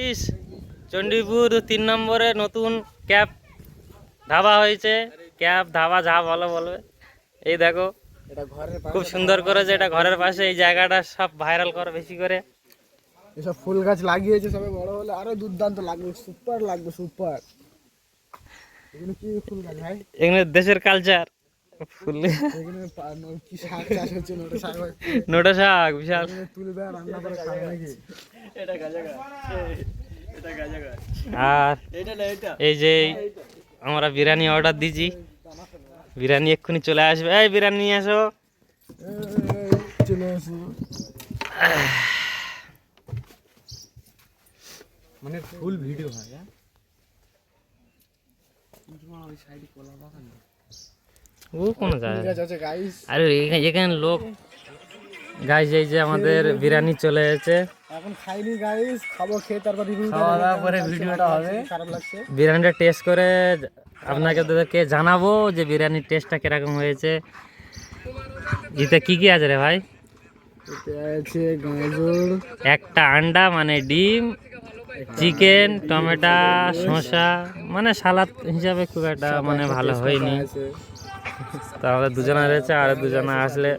আছিস? চণ্ডীপুর 3 নম্বরে নতুন ক্যাব ধাবা হয়েছে। ক্যাব ধাবা যা বলো বলবে। এই দেখো খুব সুন্দর করেছে, এটা ঘরের পাশে। এই জায়গাটা সব ভাইরাল কর বেশি করে। এসব ফুল গাছ লাগিয়েছে, সবাই বড় হলে আরো দুর্দান্ত লাগবে, সুপার লাগবে, সুপার। এগুলো কি ফুল গাছ ভাই? এখানে দেশের কালচার ফুল। এখানে কি শাক চাষ হচ্ছে? নোটা শাক বিশাল। তুলবে আর রান্না করে খাবে নাকি? আর এই যে আমরা বিরিয়ানি অর্ডার দিয়েছি, বিরিয়ানি এক্ষুনি চলে আসবে। এই বিরিয়ানি নিয়ে আসো। চলে আসো। মানে ফুল ভিডিও হয়। ও কোন জায়গা আছে গাইস। আরে এখানে লোক গাইস। এই যে আমাদের বিরিয়ানি চলে এসেছে। এখন খাইনি গাইস, খাবো, খেয়ে তারপর রিভিউ খাওয়া দাওয়া করে ভিডিওটা হবে। খারাপ লাগছে। বিরিয়ানিটা টেস্ট করে আপনাদেরকে জানাবো যে বিরিয়ানির টেস্টটা কিরকম হয়েছে। এতে কি কি আছে রে ভাই? এতে আছে গাজর, একটা আন্ডা মানে ডিম, চিকেন, টমেটো, শসা, মানে সালাদ হিসাবে খুব একটা মানে ভালো হয়নি। তো আমাদের দুজনা রয়েছে, আর দুজনা আসলে